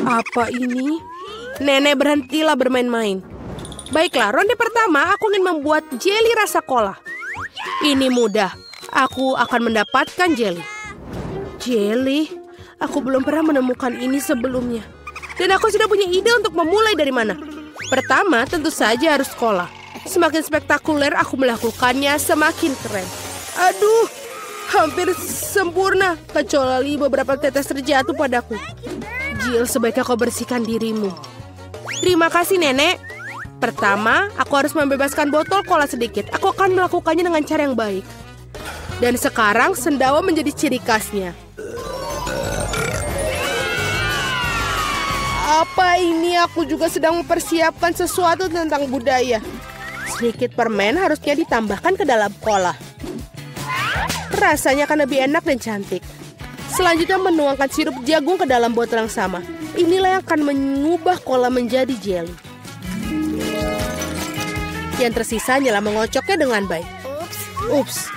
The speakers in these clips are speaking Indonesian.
Apa ini? Nenek, berhentilah bermain-main. Baiklah, ronde pertama aku ingin membuat jeli rasa kola. Ini mudah. Aku akan mendapatkan jeli. Jeli? Aku belum pernah menemukan ini sebelumnya. Dan aku sudah punya ide untuk memulai dari mana. Pertama, tentu saja harus kola. Semakin spektakuler aku melakukannya, semakin keren. Aduh, hampir sempurna. Kecuali beberapa tetes terjatuh padaku. Jill, sebaiknya kau bersihkan dirimu. Terima kasih, Nenek. Pertama, aku harus membebaskan botol kola sedikit. Aku akan melakukannya dengan cara yang baik. Dan sekarang, sendawa menjadi ciri khasnya. Apa ini? Aku juga sedang mempersiapkan sesuatu tentang budaya. Sedikit permen harusnya ditambahkan ke dalam kola. Rasanya akan lebih enak dan cantik. Selanjutnya menuangkan sirup jagung ke dalam botol yang sama. Inilah yang akan mengubah kola menjadi jelly. Yang tersisa hanyalah mengocoknya dengan baik. Ups,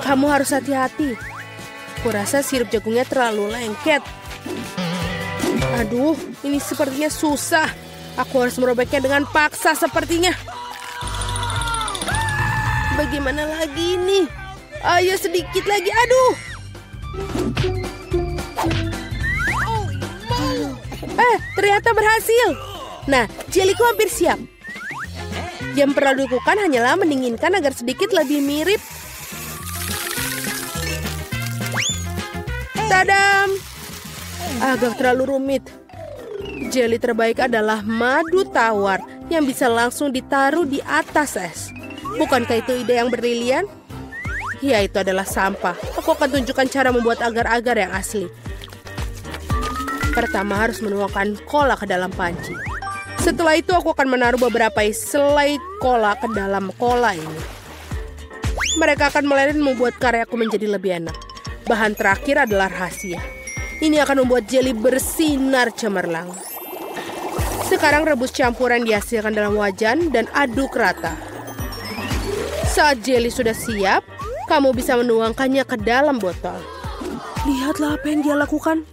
kamu harus hati-hati. Kurasa sirup jagungnya terlalu lengket. Aduh, ini sepertinya susah. Aku harus merobeknya dengan paksa sepertinya. Bagaimana lagi ini? Ayo sedikit lagi, aduh. Ternyata berhasil. Nah, jeliku hampir siap. Yang perlu dilakukan hanyalah mendinginkan agar sedikit lebih mirip. Tadam! Agak terlalu rumit. Jeli terbaik adalah madu tawar yang bisa langsung ditaruh di atas es. Bukankah itu ide yang brilian? Ya, itu adalah sampah. Aku akan tunjukkan cara membuat agar-agar yang asli. Pertama harus menuangkan kola ke dalam panci. Setelah itu aku akan menaruh beberapa selai kola ke dalam kola ini. Mereka akan meleleh membuat karyaku menjadi lebih enak. Bahan terakhir adalah rahasia. Ini akan membuat jeli bersinar cemerlang. Sekarang rebus campuran dihasilkan dalam wajan dan aduk rata. Saat jeli sudah siap, kamu bisa menuangkannya ke dalam botol. Lihatlah apa yang dia lakukan.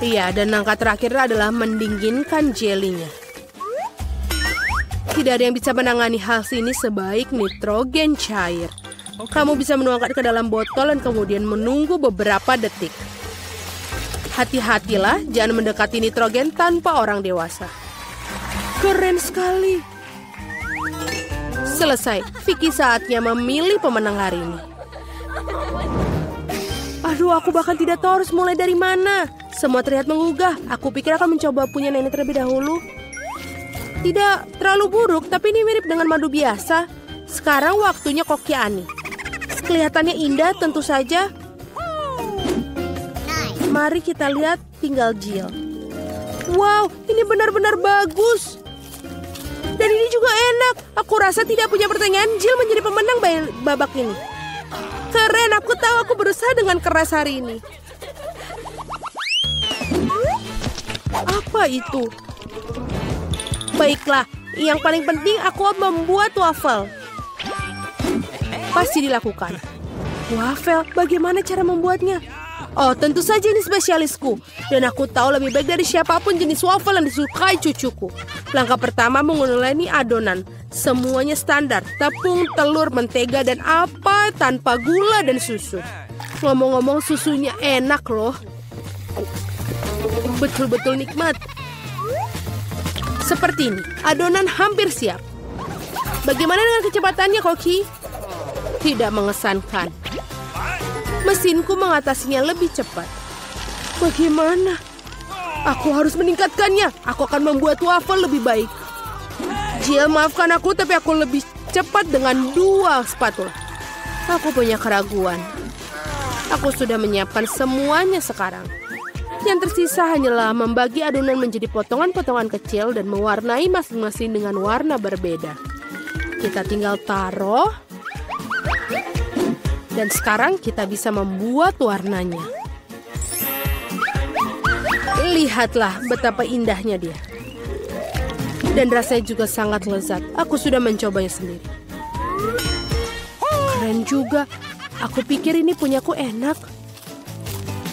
Iya, dan langkah terakhir adalah mendinginkan jelinya. Tidak ada yang bisa menangani hal ini sebaik nitrogen cair. Kamu bisa menuangkan ke dalam botol dan kemudian menunggu beberapa detik. Hati-hatilah, jangan mendekati nitrogen tanpa orang dewasa. Keren sekali. Selesai. Vicky saatnya memilih pemenang hari ini. Aduh, aku bahkan tidak tahu harus mulai dari mana. Semua terlihat menggugah. Aku pikir akan mencoba punya nenek terlebih dahulu. Tidak terlalu buruk, tapi ini mirip dengan madu biasa. Sekarang waktunya koki Ani. Kelihatannya indah tentu saja. Mari kita lihat tinggal Jill. Wow, ini benar-benar bagus. Dan ini juga enak. Aku rasa tidak punya pertanyaan, Jill menjadi pemenang babak ini. Keren, aku tahu aku berusaha dengan keras hari ini. Apa itu? Baiklah, yang paling penting aku membuat wafel. Pasti dilakukan. Wafel, bagaimana cara membuatnya? Oh, tentu saja ini spesialisku. Dan aku tahu lebih baik dari siapapun jenis wafel yang disukai cucuku. Langkah pertama menguleni adonan. Semuanya standar. Tepung, telur, mentega, dan apa tanpa gula dan susu. Ngomong-ngomong, susunya enak loh. Betul-betul nikmat. Seperti ini, adonan hampir siap. Bagaimana dengan kecepatannya, Koki? Tidak mengesankan. Mesinku mengatasinya lebih cepat. Bagaimana? Aku harus meningkatkannya. Aku akan membuat wafel lebih baik. Jill, maafkan aku, tapi aku lebih cepat dengan 2 spatula. Aku punya keraguan. Aku sudah menyiapkan semuanya sekarang. Yang tersisa hanyalah membagi adonan menjadi potongan-potongan kecil dan mewarnai masing-masing dengan warna berbeda. Kita tinggal taruh. Dan sekarang kita bisa membuat warnanya. Lihatlah betapa indahnya dia. Dan rasanya juga sangat lezat. Aku sudah mencobanya sendiri. Keren juga. Aku pikir ini punyaku enak.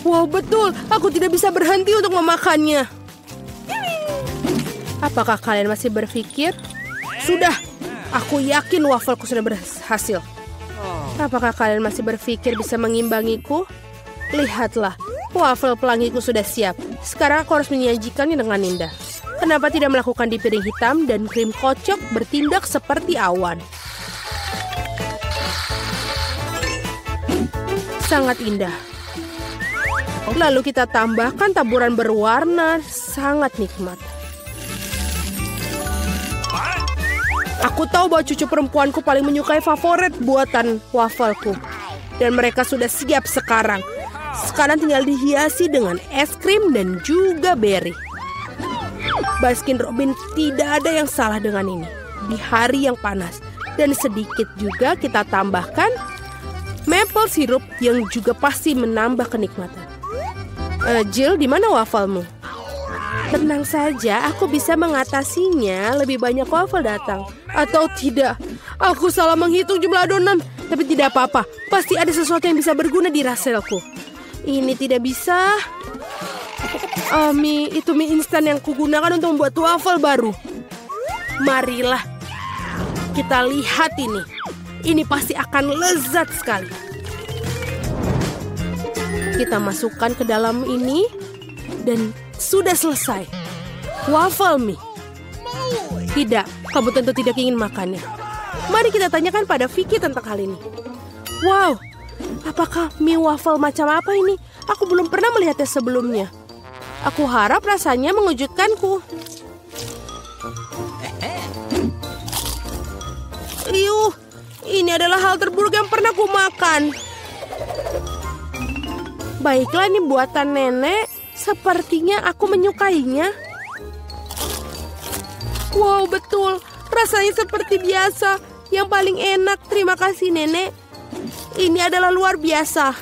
Wow, betul. Aku tidak bisa berhenti untuk memakannya. Apakah kalian masih berpikir? Sudah. Aku yakin wafelku sudah berhasil. Apakah kalian masih berpikir bisa mengimbangiku? Lihatlah. Wafel pelangiku sudah siap. Sekarang aku harus menyajikannya dengan indah. Kenapa tidak melakukan di piring hitam dan krim kocok bertindak seperti awan? Sangat indah. Lalu kita tambahkan taburan berwarna, sangat nikmat. Aku tahu bahwa cucu perempuanku paling menyukai favorit buatan wafelku. Dan mereka sudah siap sekarang. Sekarang tinggal dihiasi dengan es krim dan juga beri. Baskin Robbins tidak ada yang salah dengan ini. Di hari yang panas. Dan sedikit juga kita tambahkan maple syrup yang juga pasti menambah kenikmatan. Jill, di mana wafelmu? Tenang saja, aku bisa mengatasinya. Lebih banyak wafel datang. Atau tidak, aku salah menghitung jumlah adonan. Tapi tidak apa-apa, pasti ada sesuatu yang bisa berguna di raselku. Ini tidak bisa. Itu mie instan yang kugunakan untuk membuat wafel baru. Marilah kita lihat ini. Ini pasti akan lezat sekali. Kita masukkan ke dalam ini. Dan sudah selesai. Waffle mie. Tidak, kamu tentu tidak ingin makannya. Mari kita tanyakan pada Vicky tentang hal ini. Wow, apakah mie waffle macam apa ini? Aku belum pernah melihatnya sebelumnya. Aku harap rasanya mengejutkanku. Iuh, ini adalah hal terburuk yang pernah ku makan. Baiklah, ini buatan nenek. Sepertinya aku menyukainya. Wow, betul. Rasanya seperti biasa. Yang paling enak. Terima kasih, nenek. Ini adalah luar biasa.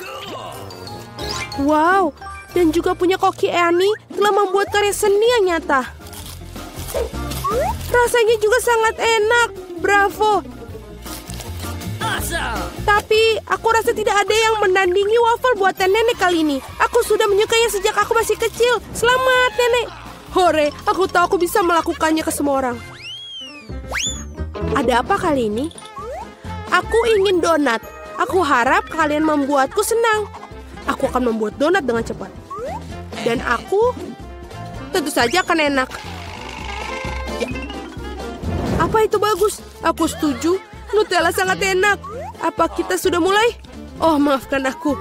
Wow, dan juga punya Koki Annie telah membuat karya seni yang nyata. Rasanya juga sangat enak. Bravo. Tapi aku rasa tidak ada yang menandingi waffle buatan nenek kali ini. Aku sudah menyukainya sejak aku masih kecil. Selamat, nenek. Hore, aku tahu aku bisa melakukannya ke semua orang. Ada apa kali ini? Aku ingin donat. Aku harap kalian membuatku senang. Aku akan membuat donat dengan cepat. Dan aku tentu saja akan enak. Ya. Apa itu bagus? Aku setuju. Nutella sangat enak. Apa kita sudah mulai? Oh, maafkan aku.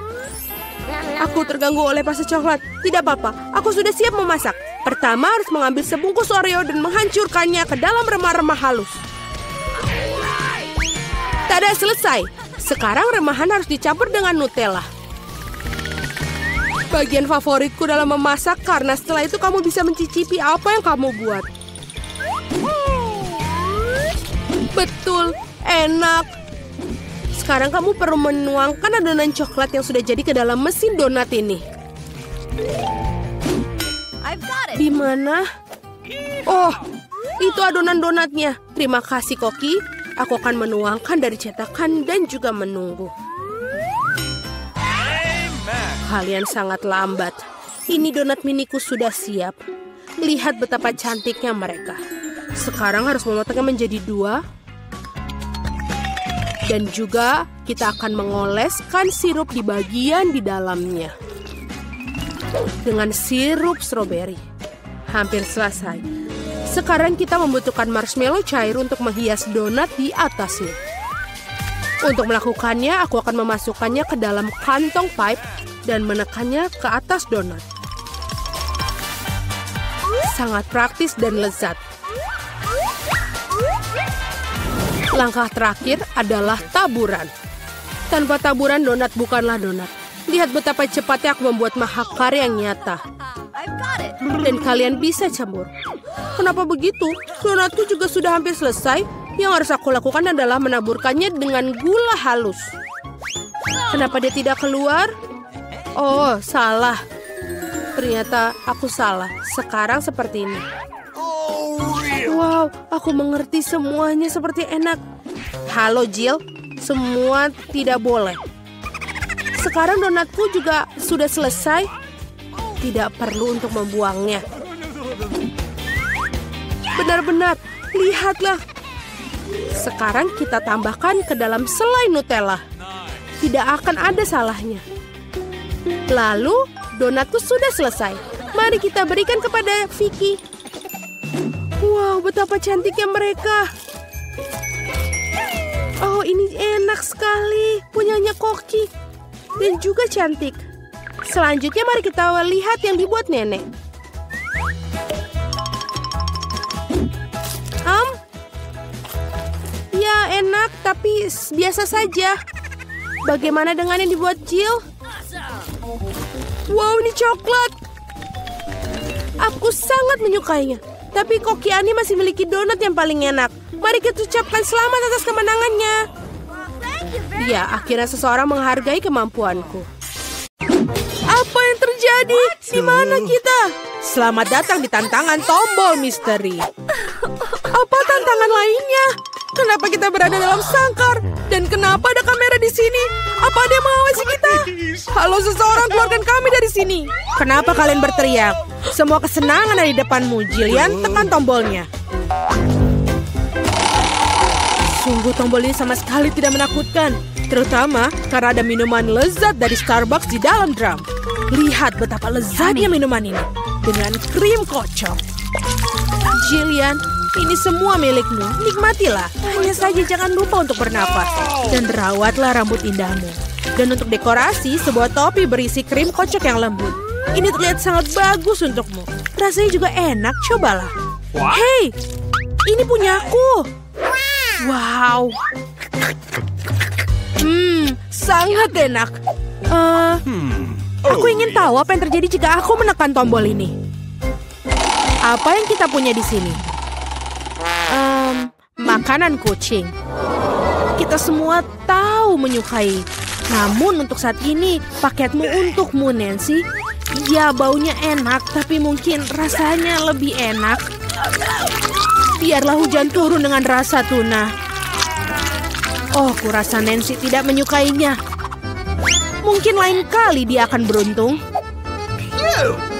Aku terganggu oleh pasta coklat. Tidak apa-apa, aku sudah siap memasak. Pertama harus mengambil sebungkus Oreo dan menghancurkannya ke dalam remah-remah halus. Tada, selesai. Sekarang remahan harus dicampur dengan Nutella. Bagian favoritku dalam memasak karena setelah itu kamu bisa mencicipi apa yang kamu buat. Betul, enak. Sekarang kamu perlu menuangkan adonan coklat yang sudah jadi ke dalam mesin donat ini. Di mana? Oh, itu adonan donatnya. Terima kasih, Koki. Aku akan menuangkan dari cetakan dan juga menunggu. Kalian sangat lambat. Ini donat miniku sudah siap. Lihat betapa cantiknya mereka. Sekarang harus memotongnya menjadi 2. Dan juga kita akan mengoleskan sirup di bagian di dalamnya. Dengan sirup stroberi. Hampir selesai. Sekarang kita membutuhkan marshmallow cair untuk menghias donat di atasnya. Untuk melakukannya, aku akan memasukkannya ke dalam kantong pipe dan menekannya ke atas donat. Sangat praktis dan lezat. Langkah terakhir adalah taburan. Tanpa taburan, donat bukanlah donat. Lihat betapa cepatnya aku membuat mahakarya yang nyata. Dan kalian bisa campur. Kenapa begitu? Donatku juga sudah hampir selesai. Yang harus aku lakukan adalah menaburkannya dengan gula halus. Kenapa dia tidak keluar? Oh, salah. Ternyata aku salah. Sekarang seperti ini. Wow, aku mengerti semuanya seperti enak. Halo, Jill. Semua tidak boleh. sekarang donatku juga sudah selesai. Tidak perlu untuk membuangnya. Benar-benar, lihatlah. Sekarang kita tambahkan ke dalam selai Nutella. Tidak akan ada salahnya. Lalu, donatku sudah selesai. Mari kita berikan kepada Vicky. Wow, betapa cantiknya mereka. Oh, ini enak sekali. Punyanya Koki. Dan juga cantik. Selanjutnya mari kita lihat yang dibuat nenek. Ya enak, tapi biasa saja. Bagaimana dengan yang dibuat Jill? Wow, ini coklat. Aku sangat menyukainya. Tapi Koki Ani masih memiliki donat yang paling enak. Mari kita ucapkan selamat atas kemenangannya. Ya, akhirnya seseorang menghargai kemampuanku. Apa yang terjadi? Di mana kita? Selamat datang di tantangan tombol misteri. Apa tantangan lainnya? Kenapa kita berada dalam sangkar? Dan kenapa ada kamera di sini? Apa ada yang mengawasi kita? Halo seseorang, keluarkan kami dari sini. Kenapa kalian berteriak? Semua kesenangan ada di depanmu, Jillian. Tekan tombolnya. Sungguh tombol ini sama sekali tidak menakutkan. Terutama karena ada minuman lezat dari Starbucks di dalam drum. Lihat betapa lezatnya minuman ini. Dengan krim kocok. Jillian, ini semua milikmu. Nikmatilah. Hanya saja jangan lupa untuk bernapas. Dan rawatlah rambut indahmu. Dan untuk dekorasi, sebuah topi berisi krim kocok yang lembut. Ini terlihat sangat bagus untukmu. Rasanya juga enak, cobalah. Hei, ini punyaku. Wow. Sangat enak. Aku ingin tahu apa yang terjadi jika aku menekan tombol ini. Apa yang kita punya di sini? Makanan kucing. Kita semua tahu menyukai. Namun untuk saat ini, paketmu untukmu, Nancy. Ya, baunya enak, tapi mungkin rasanya lebih enak. Biarlah hujan turun dengan rasa tuna. Oh, kurasa Nancy tidak menyukainya. Mungkin lain kali dia akan beruntung.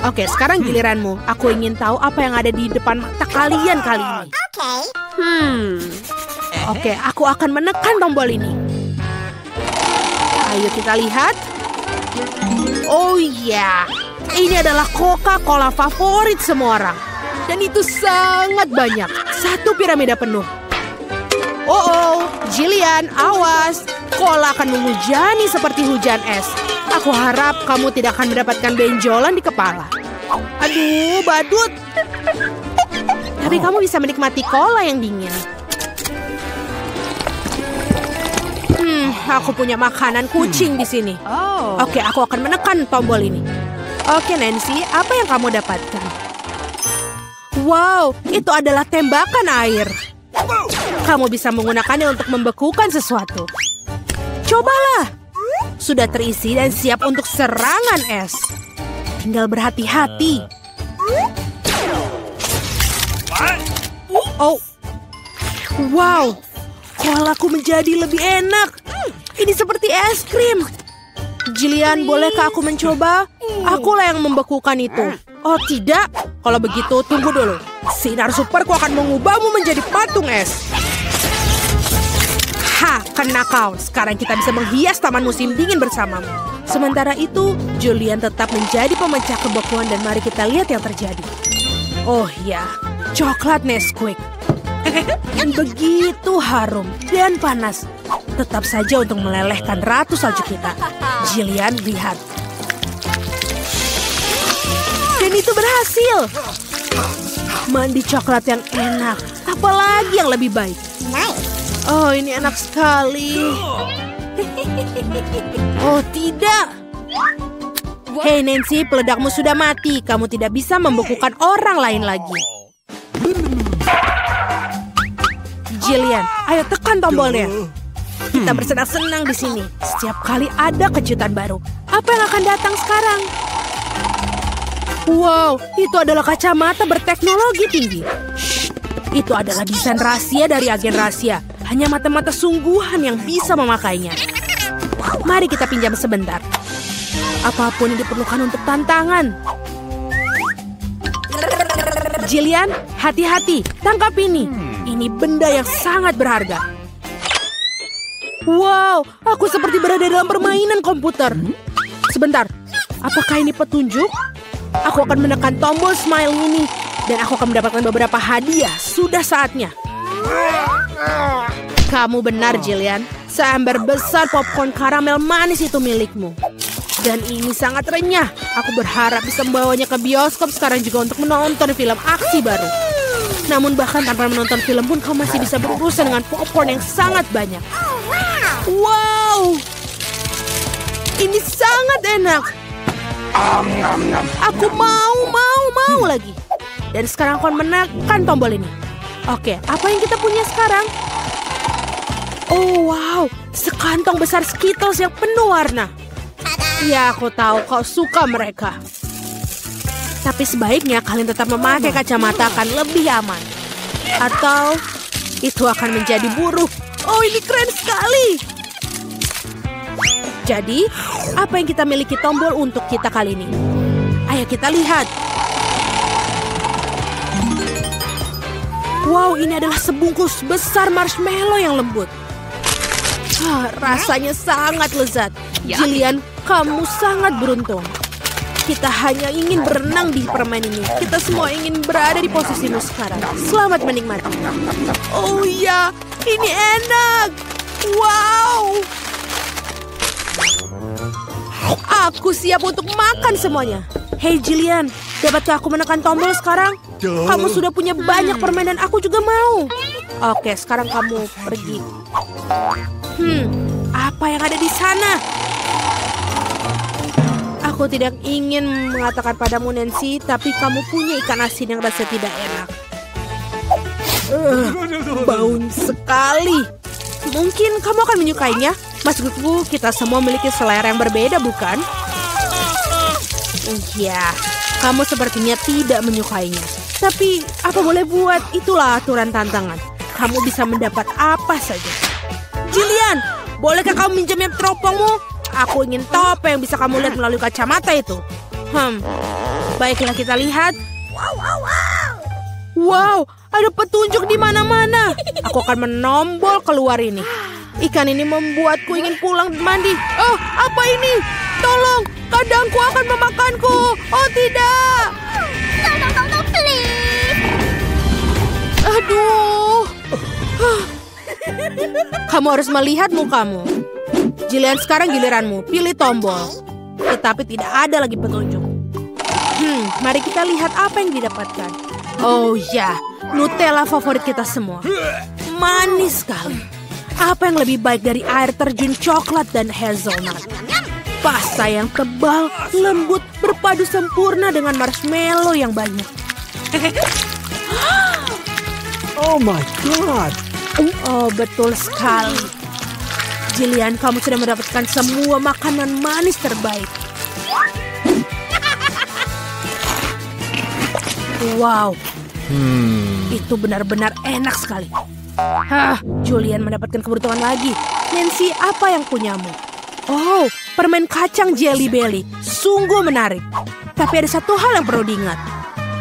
Oke, sekarang giliranmu. Aku ingin tahu apa yang ada di depan mata kalian kali ini. Oke, aku akan menekan tombol ini. Ayo kita lihat. Oh iya, ini adalah Coca-Cola favorit semua orang. Dan itu sangat banyak. Satu piramida penuh. Oh, Jillian, awas. Cola akan menghujani seperti hujan es. Aku harap kamu tidak akan mendapatkan benjolan di kepala. Aduh, badut. Tapi kamu bisa menikmati cola yang dingin. Aku punya makanan kucing di sini. Oke, aku akan menekan tombol ini. Oke, Nancy, apa yang kamu dapatkan? Wow, itu adalah tembakan air. Kamu bisa menggunakannya untuk membekukan sesuatu. Cobalah. Sudah terisi dan siap untuk serangan es. Tinggal berhati-hati. Oh. Wow. Colaku menjadi lebih enak. Ini seperti es krim. Jillian, bolehkah aku mencoba? Akulah yang membekukan itu. Oh, tidak. Kalau begitu, tunggu dulu. Sinar superku akan mengubahmu menjadi patung es. Ha, kena kau. Sekarang kita bisa menghias taman musim dingin bersamamu. Sementara itu, Julian tetap menjadi pemecah kebekuan dan mari kita lihat yang terjadi. Oh ya, coklat Nesquik. Begitu harum dan panas. Tetap saja untuk melelehkan ratu salju kita. Jillian, lihat. Dan itu berhasil. Mandi coklat yang enak. Apalagi yang lebih baik. Oh, ini enak sekali. Oh, tidak. Hei Nancy, peledakmu sudah mati. Kamu tidak bisa membekukan orang lain lagi. Jillian, ayo tekan tombolnya. Kita bersenang-senang di sini. Setiap kali ada kejutan baru. Apa yang akan datang sekarang? Wow, itu adalah kacamata berteknologi tinggi. Shh, itu adalah desain rahasia dari agen rahasia. Hanya mata-mata sungguhan yang bisa memakainya. Mari kita pinjam sebentar. Apapun yang diperlukan untuk tantangan. Jillian, hati-hati. Tangkap ini. Ini benda yang sangat berharga. Wow, aku seperti berada dalam permainan komputer. Sebentar, apakah ini petunjuk? Aku akan menekan tombol smile ini. Dan aku akan mendapatkan beberapa hadiah. Sudah saatnya. Kamu benar, Jillian. Seember besar popcorn karamel manis itu milikmu. Dan ini sangat renyah. Aku berharap bisa membawanya ke bioskop sekarang juga untuk menonton film aksi baru. Namun bahkan tanpa menonton film pun kau masih bisa berurusan dengan popcorn yang sangat banyak. Wow! Ini sangat enak. Aku mau lagi. Dan sekarang aku menekan tombol ini. Oke, apa yang kita punya sekarang? Oh wow, sekantong besar Skittles yang penuh warna. Ya, aku tahu kau suka mereka. Tapi sebaiknya kalian tetap memakai kacamata akan lebih aman. Atau itu akan menjadi buruk. Oh, ini keren sekali. Jadi, apa yang kita miliki tombol untuk kita kali ini? Ayo kita lihat. Wow, ini adalah sebungkus besar marshmallow yang lembut. Rasanya sangat lezat. Jillian, kamu sangat beruntung. Kita hanya ingin berenang di permen ini. Kita semua ingin berada di posisimu sekarang. Selamat menikmati. Oh iya, ini enak. Wow. Aku siap untuk makan semuanya. Hey Jillian, dapatkah aku menekan tombol sekarang? Kamu sudah punya banyak permen dan aku juga mau. Oke, sekarang kamu pergi. Apa yang ada di sana? Aku tidak ingin mengatakan padamu, Nancy, tapi kamu punya ikan asin yang rasa tidak enak. Bau sekali. Mungkin kamu akan menyukainya. Maksudku, kita semua memiliki selera yang berbeda, bukan? Ya, kamu sepertinya tidak menyukainya. Tapi, apa boleh buat, itulah aturan tantangan. Kamu bisa mendapat apa saja. Jillian, bolehkah kamu minjamnya teropongmu? Aku ingin tahu apa yang bisa kamu lihat melalui kacamata itu. Baiklah kita lihat. Wow, ada petunjuk di mana-mana. Aku akan menombol keluar ini. Ikan ini membuatku ingin pulang mandi. Oh, apa ini? Tolong, kadangku akan memakanku. Oh, tidak. No, please. Aduh. Kamu harus melihat mukamu. Jillian, sekarang giliranmu. Pilih tombol. Tetapi tidak ada lagi petunjuk. Mari kita lihat apa yang didapatkan. Oh ya, Nutella favorit kita semua. Manis sekali. Apa yang lebih baik dari air terjun coklat dan hazelnut? Pasta yang tebal, lembut, berpadu sempurna dengan marshmallow yang banyak. Oh my God. Oh, betul sekali. Jillian, kamu sudah mendapatkan semua makanan manis terbaik. Wow. Itu benar-benar enak sekali. Julian mendapatkan keberuntungan lagi. Nancy, apa yang punyamu? Oh, permen kacang Jelly Belly. Sungguh menarik. Tapi ada satu hal yang perlu diingat.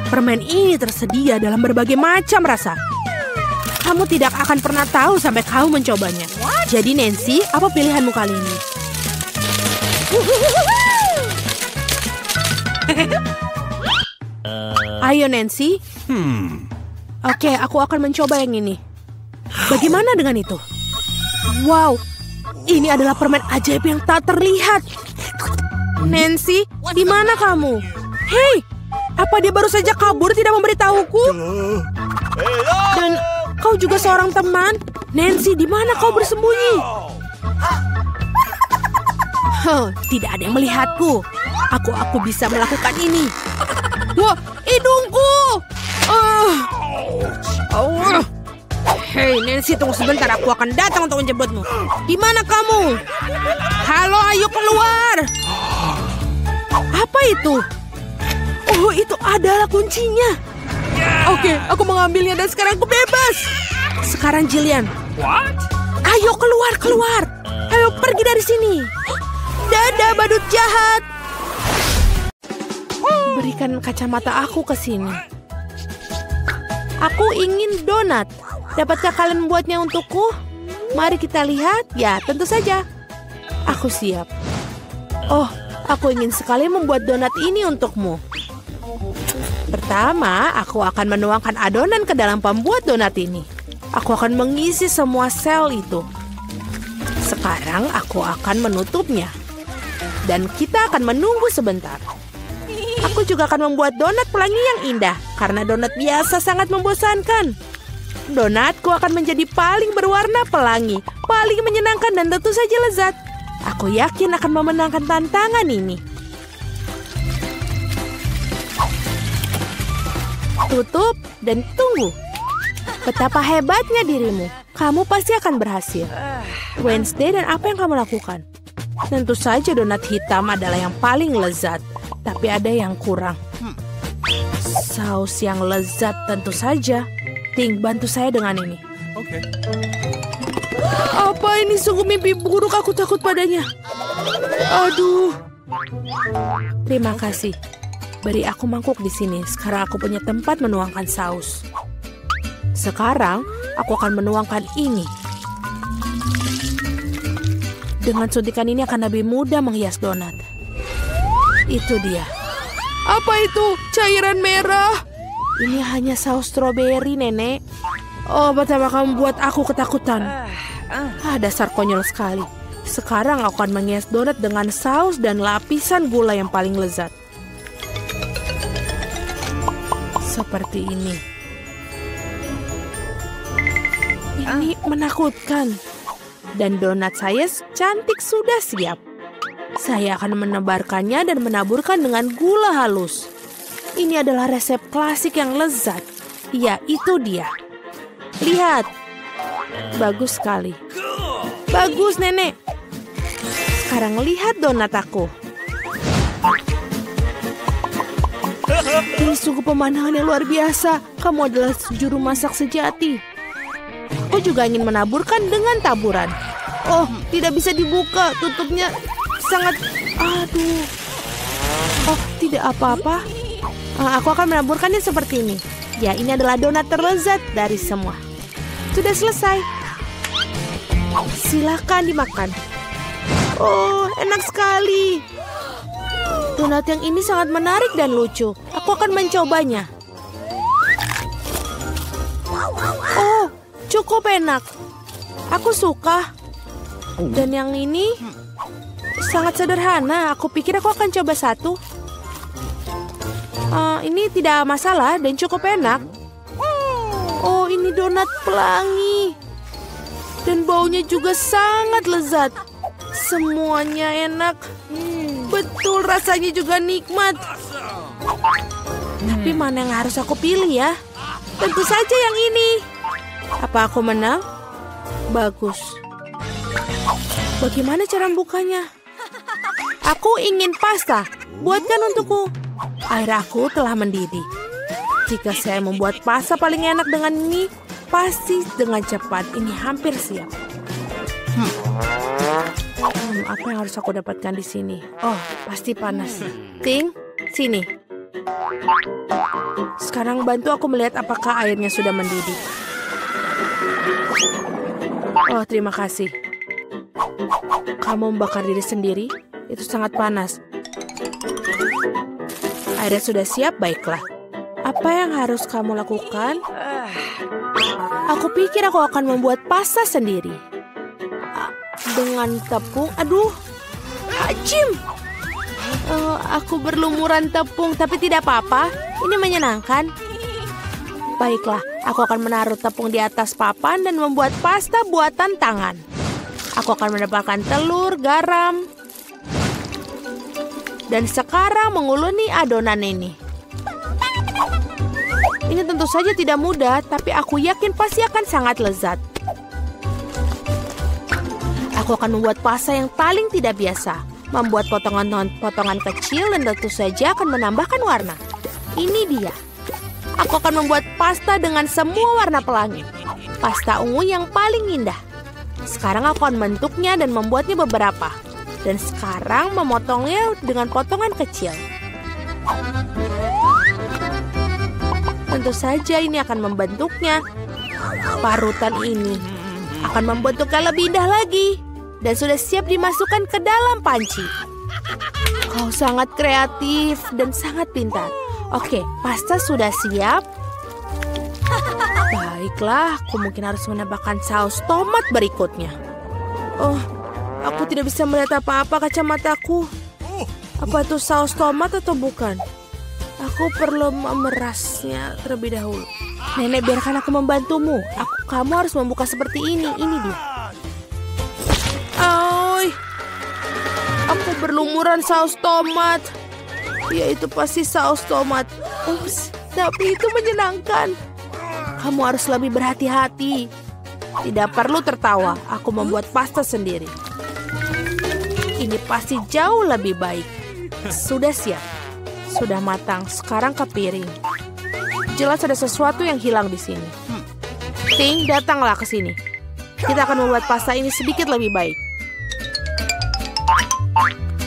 Permen ini tersedia dalam berbagai macam rasa. Kamu tidak akan pernah tahu sampai kamu mencobanya. Jadi Nancy, apa pilihanmu kali ini? Ayo Nancy. Oke, aku akan mencoba yang ini. Bagaimana dengan itu? Wow, ini adalah permen ajaib yang tak terlihat. Nancy, di mana kamu? Hei, apa dia baru saja kabur tidak memberitahuku? Dan kau juga seorang teman? Nancy, di mana kau bersembunyi? Tidak ada yang melihatku. Aku bisa melakukan ini. Wah, hidungku! Hei, Nancy, tunggu sebentar. Aku akan datang untuk menjemputmu. Di mana kamu? Halo, ayo keluar. Apa itu? Oh, itu adalah kuncinya. Oke, aku mengambilnya dan sekarang aku bebas. Sekarang Jillian. What? Ayo keluar. Ayo Ayo pergi dari sini. Dadah badut jahat. Berikan kacamata aku ke sini. Aku ingin donat. Dapatkah kalian membuatnya untukku? Mari kita lihat. Ya, tentu saja. Aku siap. Oh, aku ingin sekali membuat donat ini untukmu. Pertama, aku akan menuangkan adonan ke dalam pembuat donat ini. Aku akan mengisi semua sel itu. Sekarang aku akan menutupnya. Dan kita akan menunggu sebentar. Aku juga akan membuat donat pelangi yang indah. Karena donat biasa sangat membosankan. Donatku akan menjadi paling berwarna pelangi, paling menyenangkan dan tentu saja lezat. Aku yakin akan memenangkan tantangan ini. Tutup dan tunggu. Betapa hebatnya dirimu. Kamu pasti akan berhasil. Wednesday, dan apa yang kamu lakukan? Tentu saja donat hitam adalah yang paling lezat. Tapi ada yang kurang. Saus yang lezat tentu saja. Ting, bantu saya dengan ini. Okay. Apa ini sungguh mimpi buruk, aku takut padanya. Aduh. Terima kasih. Beri aku mangkuk di sini. Sekarang aku punya tempat menuangkan saus. Sekarang aku akan menuangkan ini. Dengan suntikan ini akan lebih mudah menghias donat. Itu dia. Apa itu? Cairan merah. Ini hanya saus stroberi, Nenek. Oh, betapa kamu buat aku ketakutan. Dasar konyol sekali. Sekarang aku akan menghias donat dengan saus dan lapisan gula yang paling lezat. Seperti ini. Ini menakutkan. Dan donat saya cantik sudah siap. Saya akan menebarkannya dan menaburkan dengan gula halus. Ini adalah resep klasik yang lezat. Ya, itu dia. Lihat. Bagus sekali. Bagus, Nenek. Sekarang lihat donat aku. Ini sungguh pemandangan yang luar biasa. Kamu adalah juru masak sejati. Aku juga ingin menaburkan dengan taburan. Oh, tidak bisa dibuka. Tutupnya sangat... Aduh. Oh, tidak apa-apa. Aku akan menaburkannya seperti ini. Ya, ini adalah donat terlezat dari semua. Sudah selesai. Silakan dimakan. Oh, enak sekali. Donat yang ini sangat menarik dan lucu. Aku akan mencobanya. Oh, cukup enak. Aku suka. Dan yang ini sangat sederhana. Aku pikir aku akan coba satu. Ini tidak masalah dan cukup enak. Oh, ini donat pelangi. Dan baunya juga sangat lezat. Semuanya enak. Betul, rasanya juga nikmat. Tapi mana yang harus aku pilih ya? Tentu saja yang ini. Apa aku menang? Bagus. Bagaimana cara membukanya? Aku ingin pasta. Buatkan untukku. Air aku telah mendidih. Jika saya membuat pasta paling enak dengan ini, pasti dengan cepat. Ini hampir siap. Apa yang harus aku dapatkan di sini? Oh, pasti panas. Ting, sini. Sekarang bantu aku melihat apakah airnya sudah mendidih. Oh, terima kasih. Kamu membakar diri sendiri? Itu sangat panas. Airnya sudah siap, baiklah. Apa yang harus kamu lakukan? Aku pikir aku akan membuat pasta sendiri. Dengan tepung, aduh, ajim. Aku berlumuran tepung, tapi tidak apa-apa. Ini menyenangkan. Baiklah, aku akan menaruh tepung di atas papan dan membuat pasta buatan tangan. Aku akan menambahkan telur, garam. Dan sekarang menguluni adonan ini. Ini tentu saja tidak mudah, tapi aku yakin pasti akan sangat lezat. Aku akan membuat pasta yang paling tidak biasa. Membuat potongan-potongan kecil dan tentu saja akan menambahkan warna. Ini dia. Aku akan membuat pasta dengan semua warna pelangi. Pasta ungu yang paling indah. Sekarang aku akan membentuknya dan membuatnya beberapa. Dan sekarang memotongnya dengan potongan kecil. Tentu saja ini akan membentuknya. Parutan ini akan membentuknya lebih indah lagi. Dan sudah siap dimasukkan ke dalam panci. Kau sangat kreatif dan sangat pintar. Oke, pasta sudah siap. Baiklah, aku mungkin harus menambahkan saus tomat berikutnya. Oh, aku tidak bisa melihat apa-apa kacamataku. Apa itu saus tomat atau bukan? Aku perlu memerasnya terlebih dahulu. Nenek, biarkan aku membantumu. Kamu harus membuka seperti ini. Ini dia. Oi, aku berlumuran saus tomat. Ya, itu pasti saus tomat. Ups, tapi itu menyenangkan. Kamu harus lebih berhati-hati. Tidak perlu tertawa. Aku membuat pasta sendiri. Ini pasti jauh lebih baik. Sudah siap. Sudah matang. Sekarang ke piring. Jelas ada sesuatu yang hilang di sini. Ting, datanglah ke sini. Kita akan membuat pasta ini sedikit lebih baik.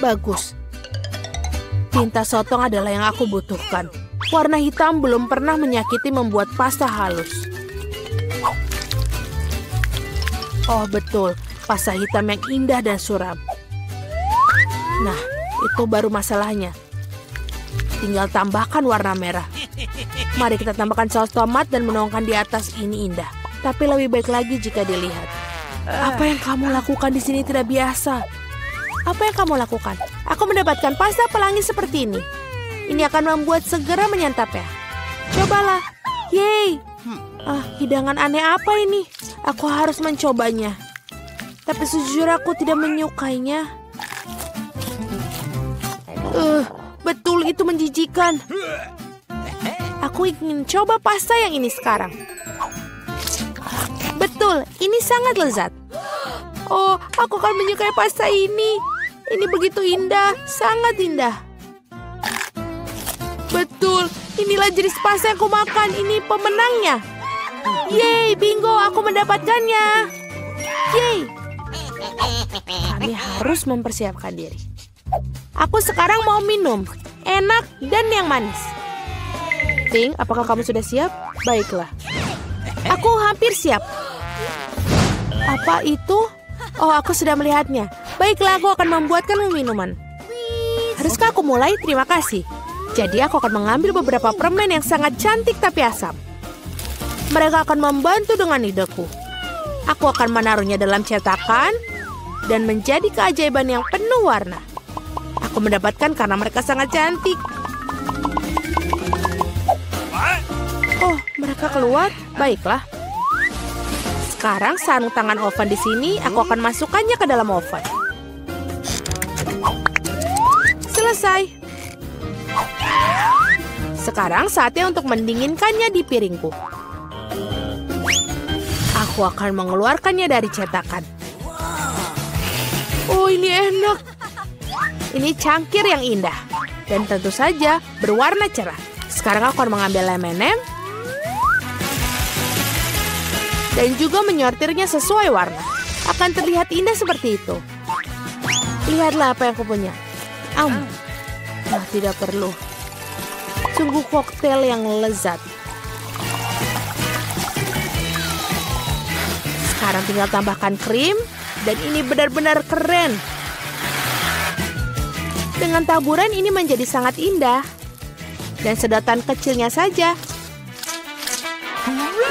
Bagus. Tinta sotong adalah yang aku butuhkan. Warna hitam belum pernah menyakiti membuat pasta halus. Oh betul, pasta hitam yang indah dan suram. Nah, itu baru masalahnya. Tinggal tambahkan warna merah. Mari kita tambahkan saus tomat dan menuangkan di atas. Ini indah. Tapi lebih baik lagi jika dilihat. Apa yang kamu lakukan di sini tidak biasa. Apa yang kamu lakukan? Aku mendapatkan pasta pelangi seperti ini. Ini akan membuat segera menyantapnya. Cobalah. Yeay. Hidangan aneh apa ini? Aku harus mencobanya. Tapi sejujurnya aku tidak menyukainya. Betul, itu menjijikan. Aku ingin coba pasta yang ini sekarang. Betul, ini sangat lezat. Oh, aku akan menyukai pasta ini. Ini begitu indah, sangat indah. Betul, inilah jenis pasta yang aku makan. Ini pemenangnya. Yeay, bingo, aku mendapatkannya. Yeay. Kami harus mempersiapkan diri. Aku sekarang mau minum. Enak dan yang manis. Ting, apakah kamu sudah siap? Baiklah. Aku hampir siap. Apa itu? Oh, aku sudah melihatnya. Baiklah, aku akan membuatkan minuman. Haruskah aku mulai? Terima kasih. Jadi aku akan mengambil beberapa permen yang sangat cantik tapi asam. Mereka akan membantu dengan ideku. Aku akan menaruhnya dalam cetakan dan menjadi keajaiban yang penuh warna. Aku mendapatkan karena mereka sangat cantik. Oh, mereka keluar? Baiklah. Sekarang sarung tangan oven di sini, aku akan masukkannya ke dalam oven. Selesai. Sekarang saatnya untuk mendinginkannya di piringku. Aku akan mengeluarkannya dari cetakan. Oh, ini enak. Ini cangkir yang indah. Dan tentu saja berwarna cerah. Sekarang aku akan mengambil M&M dan juga menyortirnya sesuai warna. Akan terlihat indah seperti itu. Lihatlah apa yang aku punya. Tidak perlu. Sungguh koktail yang lezat. Sekarang tinggal tambahkan krim. Dan ini benar-benar keren. Dengan taburan ini menjadi sangat indah. Dan sedotan kecilnya saja.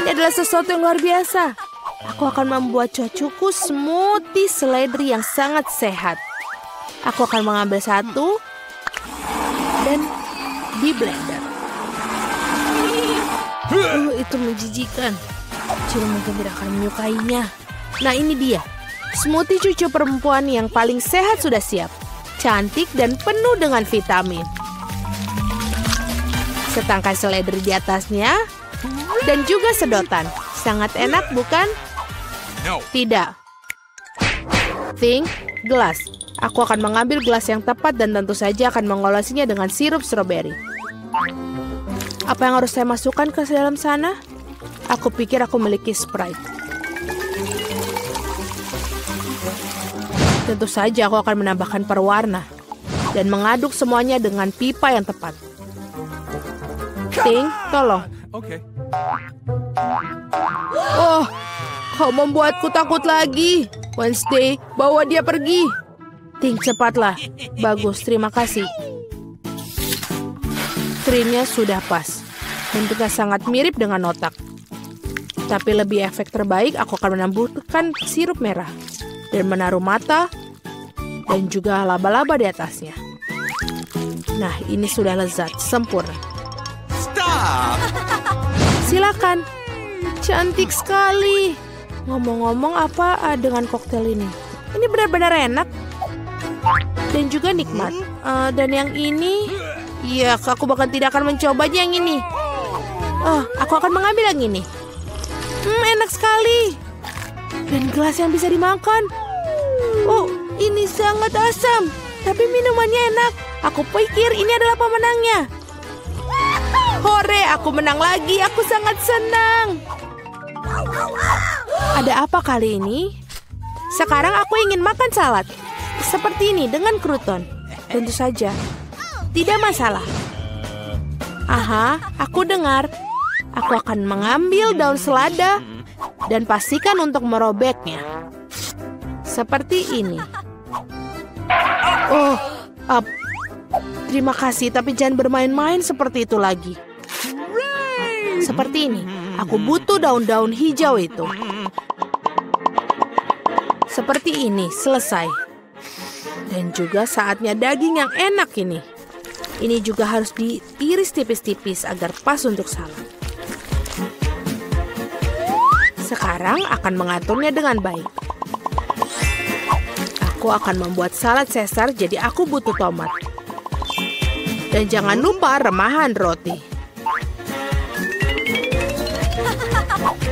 Ini adalah sesuatu yang luar biasa. Aku akan membuat cucuku smoothie seledri yang sangat sehat. Aku akan mengambil satu dan di blender. Itu menjijikan. Cil mungkin tidak akan menyukainya. Nah, ini dia. Smoothie cucu perempuan yang paling sehat sudah siap. Cantik dan penuh dengan vitamin. Setangkai seledri di atasnya. Dan juga sedotan. Sangat enak, bukan? Tidak. Ting, gelas. Aku akan mengambil gelas yang tepat dan tentu saja akan mengolesinya dengan sirup stroberi. Apa yang harus saya masukkan ke dalam sana? Aku pikir aku memiliki Sprite. Tentu saja aku akan menambahkan perwarna dan mengaduk semuanya dengan pipa yang tepat. Ting, tolong. Okay. Oh, kau membuatku takut lagi. Wednesday, bawa dia pergi. Ting, cepatlah. Bagus, terima kasih. Krimnya sudah pas. Bentuknya sangat mirip dengan otak. Tapi lebih efek terbaik, aku akan menambahkan sirup merah. Dan menaruh mata dan juga laba-laba di atasnya. Nah, ini sudah lezat, sempurna. Stop! Silakan. Cantik sekali. Ngomong-ngomong apa dengan koktail ini? Ini benar-benar enak. Dan juga nikmat. Dan yang ini, ya, aku bahkan tidak akan mencobanya yang ini. Aku akan mengambil yang ini. Enak sekali. Dan gelas yang bisa dimakan. Oh, ini sangat asam. Tapi minumannya enak. Aku pikir ini adalah pemenangnya. Hore, aku menang lagi. Aku sangat senang. Ada apa kali ini? Sekarang aku ingin makan salad. Seperti ini dengan kruton. Tentu saja. Tidak masalah. Aha, aku dengar. Aku akan mengambil daun selada dan pastikan untuk merobeknya. Seperti ini. Oh, terima kasih, tapi jangan bermain-main seperti itu lagi. Seperti ini. Aku butuh daun-daun hijau itu. Seperti ini, selesai. Dan juga saatnya daging yang enak ini. Ini juga harus diiris tipis-tipis agar pas untuk salad. Sekarang akan mengaturnya dengan baik. Aku akan membuat salad Caesar, jadi aku butuh tomat. Dan jangan lupa remahan roti.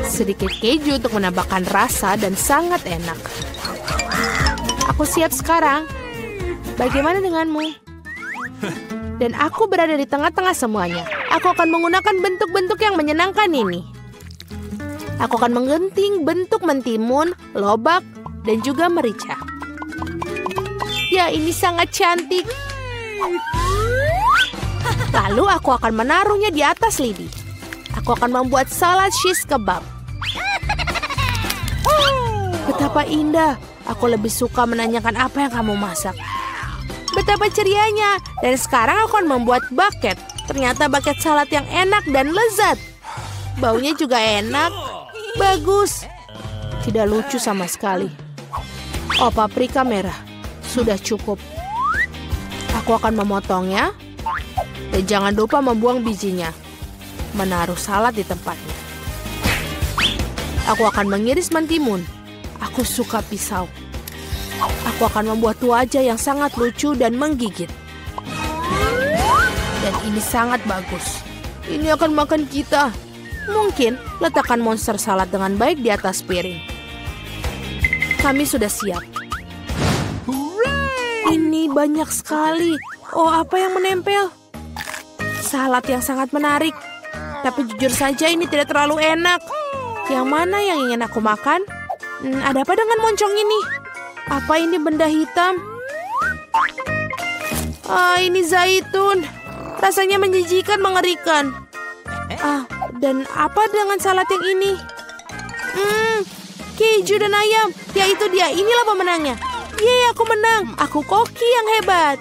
Sedikit keju untuk menambahkan rasa dan sangat enak. Aku siap sekarang. Bagaimana denganmu? Dan aku berada di tengah-tengah semuanya. Aku akan menggunakan bentuk-bentuk yang menyenangkan ini. Aku akan menggunting bentuk mentimun, lobak, dan juga merica. Ya, ini sangat cantik. Lalu aku akan menaruhnya di atas lidi. Aku akan membuat salad shish kebab. Betapa indah. Aku lebih suka menanyakan apa yang kamu masak. Betapa cerianya. Dan sekarang aku akan membuat bucket. Ternyata bucket salad yang enak dan lezat. Baunya juga enak. Bagus. Tidak lucu sama sekali. Oh, paprika merah. Sudah cukup. Aku akan memotongnya. Dan jangan lupa membuang bijinya. Menaruh salad di tempatnya. Aku akan mengiris mentimun. Aku suka pisau. Aku akan membuat wajah yang sangat lucu dan menggigit. Dan ini sangat bagus. Ini akan makan kita. Mungkin letakkan monster salad dengan baik di atas piring. Kami sudah siap. Ini banyak sekali. Oh, apa yang menempel? Salad yang sangat menarik. Tapi jujur saja ini tidak terlalu enak. Yang mana yang ingin aku makan? Ada apa dengan moncong ini? Apa ini benda hitam? Ini zaitun. Rasanya menjijikan, mengerikan. Dan apa dengan salad yang ini? Keju dan ayam. Ya, itu dia. Inilah pemenangnya. Yeay, aku menang. Aku koki yang hebat.